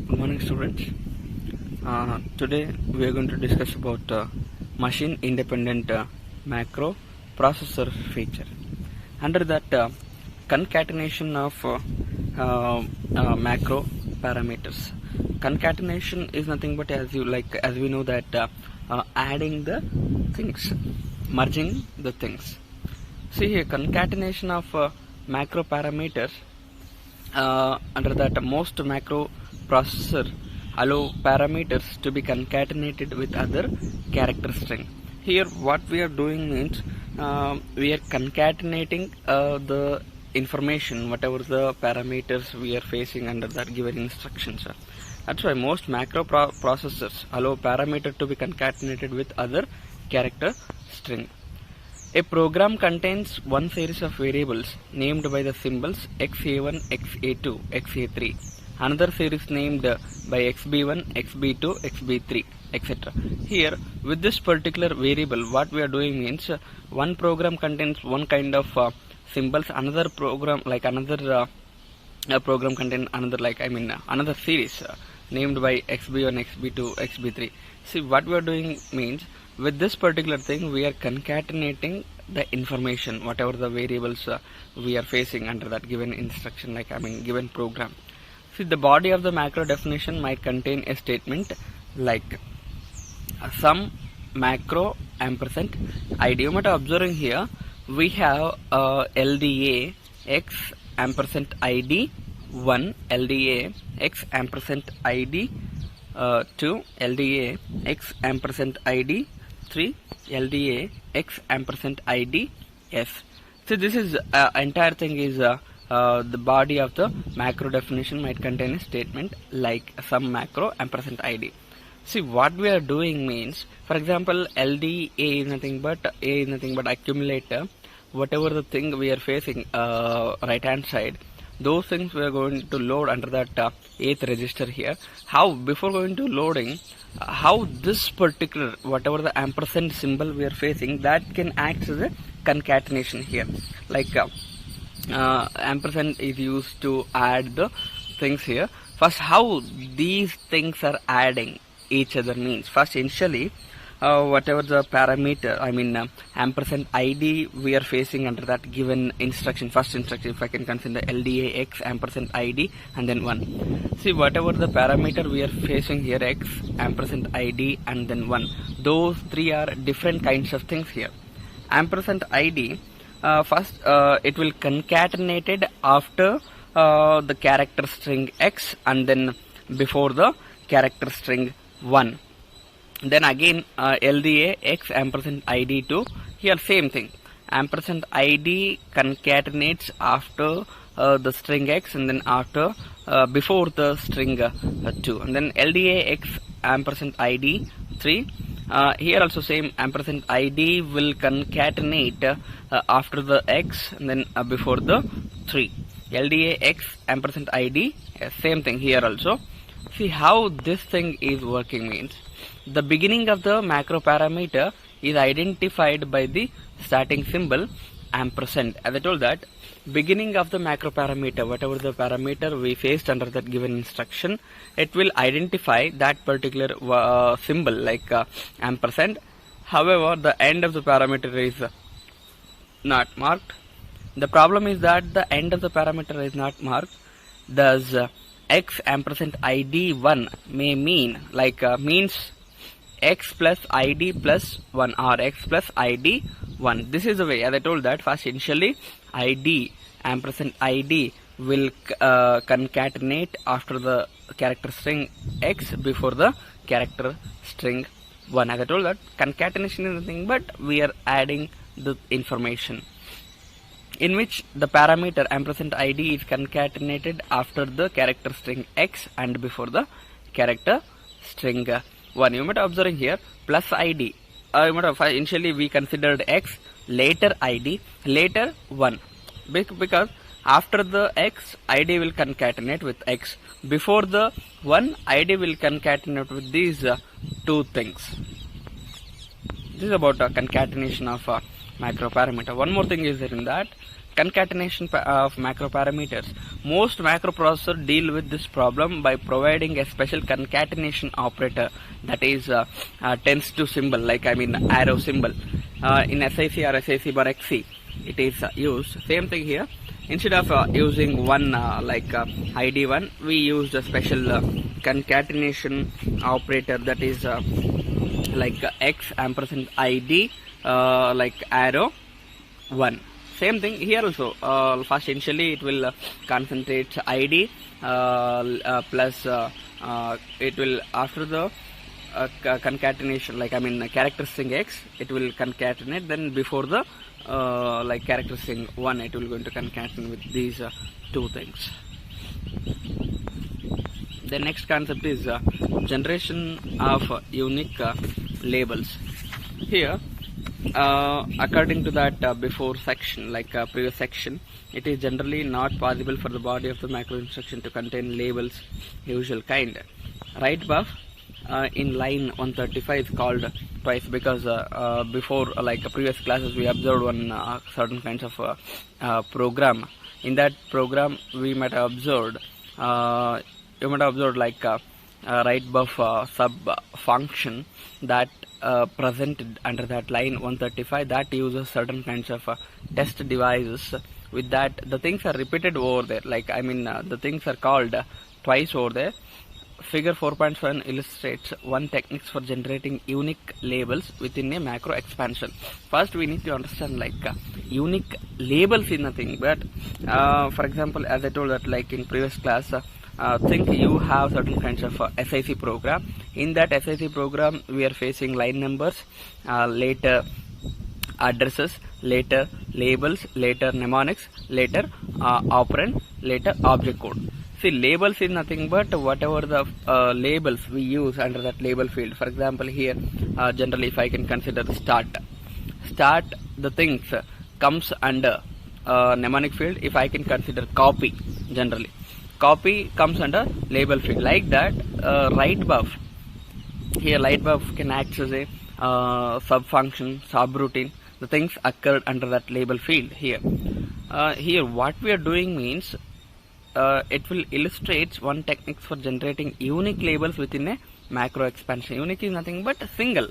Good morning, students. Today we are going to discuss about machine independent macro processor feature. Under that, concatenation of macro parameters. Concatenation is nothing but as we know that adding the things, merging the things. See here, concatenation of macro parameters. Under that, most macro processor allow parameters to be concatenated with other character string. Here what we are doing means we are concatenating the information, whatever the parameters we are facing under that given instructions. That's why most macro processors allow parameter to be concatenated with other character string. A program contains one series of variables named by the symbols xa1, xa2, xa3. Another series named by xb1, xb2, xb3, etc. Here, with this particular variable, what we are doing means one program contains one kind of symbols. Another program program contains another series named by xb1, xb2, xb3. See, what we are doing means with this particular thing we are concatenating the information, whatever the variables we are facing under that given instruction, given program. See, the body of the macro definition might contain a statement like some macro ampersand id. You might observing here we have LDA x ampersand id 1, LDA x ampersand id 2, LDA x ampersand id 3, LDA x ampersand id s. So this is entire thing is the body of the macro definition might contain a statement like some macro ampersand id. See, what we are doing means, for example, LDA is nothing but accumulator. Whatever the thing we are facing right hand side, those things we are going to load under that 8th register here. How before going to loading, how this particular whatever the ampersand symbol we are facing, that can act as a concatenation here. Like ampersand is used to add the things here. First, how these things are adding each other means, first initially whatever the parameter ampersand id we are facing under that given instruction, first instruction, if I can consider LDA x ampersand id and then 1. See, whatever the parameter we are facing here, x ampersand id and then 1, those three are different kinds of things here. Ampersand id, first it will concatenated after the character string x and then before the character string 1. Then again LDA x ampersand id 2, here same thing, ampersand id concatenates after the string x and then after before the string 2, and then LDA x ampersand id 3, here also same, ampersand id will concatenate after the x and then before the 3. LDA x ampersand id, same thing here also. See, how this thing is working means, the beginning of the macro parameter is identified by the starting symbol ampersand. As I told that, beginning of the macro parameter, whatever the parameter we faced under that given instruction, it will identify that particular symbol like ampersand. However, the end of the parameter is not marked. The problem is that the end of the parameter is not marked. Thus, x ampersand id 1 may mean means x plus id plus 1 or x plus id 1. This is the way, as I told that, first initially id ampersand id will concatenate after the character string x before the character string 1. As I told that, concatenation is nothing but we are adding the information in which the parameter ampersand id is concatenated after the character string x and before the character string 1. You might observe here plus id. Initially we considered x, later id, later 1. Because after the x, id will concatenate with x. Before the 1, id will concatenate with these two things. This is about concatenation of macro parameter. One more thing is there in that, concatenation of macro parameters. Most macroprocessors deal with this problem by providing a special concatenation operator that is tends to symbol, like arrow symbol. In SIC or SIC bar XC it is used. Same thing here. Instead of using one ID1, we used a special concatenation operator that is X ampersand ID arrow 1. Same thing here also. First initially it will concentrate ID plus it will, after the concatenation, character string X, it will concatenate. Then before the character string 1, it will going to concatenate with these two things. The next concept is generation of unique labels. Here, according to that before section, previous section, it is generally not possible for the body of the macro instruction to contain labels usual kind. Write buff in line 135 is called twice, because before previous classes we observed one certain kinds of program. In that program we might have observed write buff sub function that presented under that line 135 that uses certain kinds of test devices. With that, the things are repeated over there, the things are called twice over there. Figure 4.7 illustrates one techniques for generating unique labels within a macro expansion. First we need to understand unique labels is nothing but for example, as I told that in previous class, think you have certain kinds of SIC program. In that SIC program we are facing line numbers, later addresses, later labels, later mnemonics, later operand, later object code. See, labels is nothing but whatever the labels we use under that label field. For example, here generally if I can consider start, the things comes under mnemonic field. If I can consider copy, generally copy comes under label field. Like that, write buff, here write buff can act as a sub-function, subroutine. The things occurred under that label field here. Here what we are doing means it will illustrate one techniques for generating unique labels within a macro expansion. Unique is nothing but single.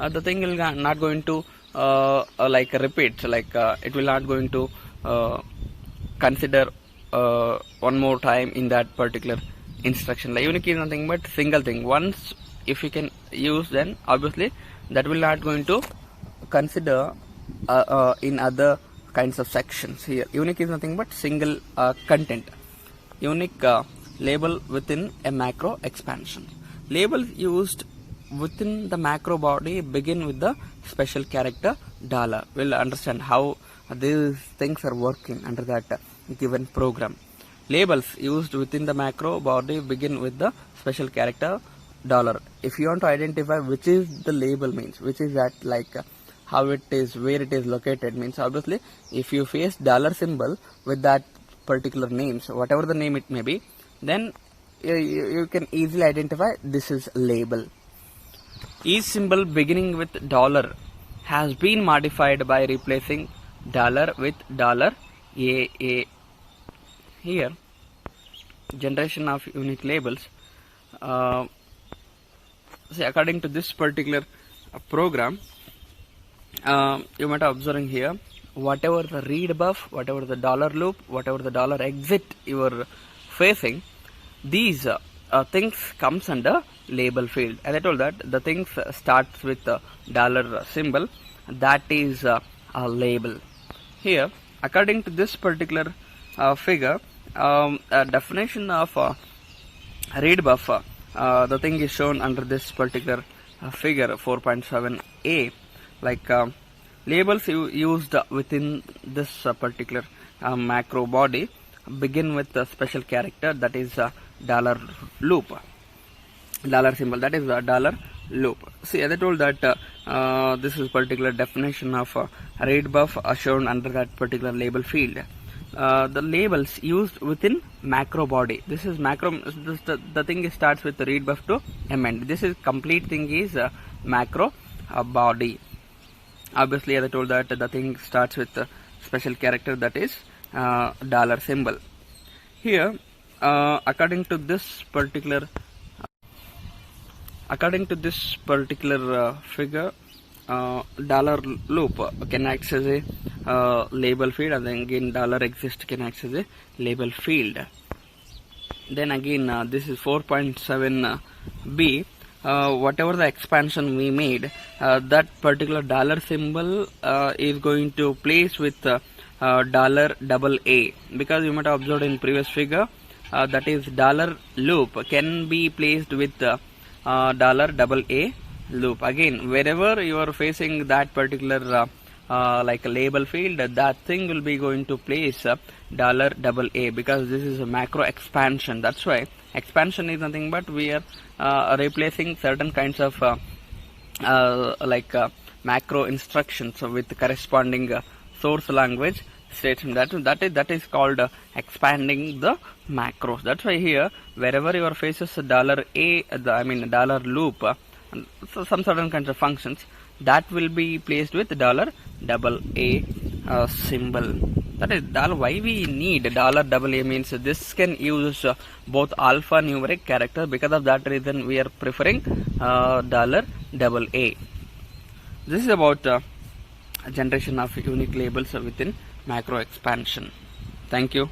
The thing will not going to repeat, it will not going to consider one more time in that particular instruction. Unique is nothing but single thing. Once if you can use, then obviously that will not going to consider in other kinds of sections. Here unique is nothing but single content. Unique label within a macro expansion. Labels used within the macro body begin with the special character $. We'll understand how these things are working under that given program. Labels used within the macro body begin with the special character $. If you want to identify which is the label means, which is that how it is, where it is located means, obviously if you face $ symbol with that particular names, whatever the name it may be, then you can easily identify this is label. Each symbol beginning with $ has been modified by replacing $ with $AA. Here generation of unique labels. See, according to this particular program, you might have observing here, whatever the read buff, whatever the $ loop, whatever the $exit you are facing, these things comes under label field. As I told that the things starts with the $ symbol, that is a label. Here according to this particular figure, a definition of read buff, the thing is shown under this particular figure 4.7a. Labels used within this particular macro body begin with a special character, that is $ loop, $ symbol, that is $ loop. See, as I told that this is particular definition of read buff shown under that particular label field. The labels used within macro body. This is macro. The thing starts with the read buff to amend. This is complete thing is macro body. Obviously, as I told that the thing starts with special character, that is dollar symbol. Here, according to this particular figure, dollar loop can act as a label field, and then again dollar exist can act as a label field. Then again this is 4.7b. Whatever the expansion we made, that particular dollar symbol is going to place with dollar double A, because you might have observed in previous figure, that is dollar loop can be placed with dollar double A loop. Again, wherever you are facing that particular like a label field, that thing will be going to place dollar double A, because this is a macro expansion. That's why expansion is nothing but we are replacing certain kinds of macro instructions with corresponding source language statement. That is called expanding the macros. That's why here wherever your faces dollar A, dollar loop, so some certain kinds of functions, that will be placed with dollar double A symbol. That is why we need dollar double A, means this can use both alphanumeric character. Because of that reason we are preferring dollar double A. This is about generation of unique labels within macro expansion. Thank you.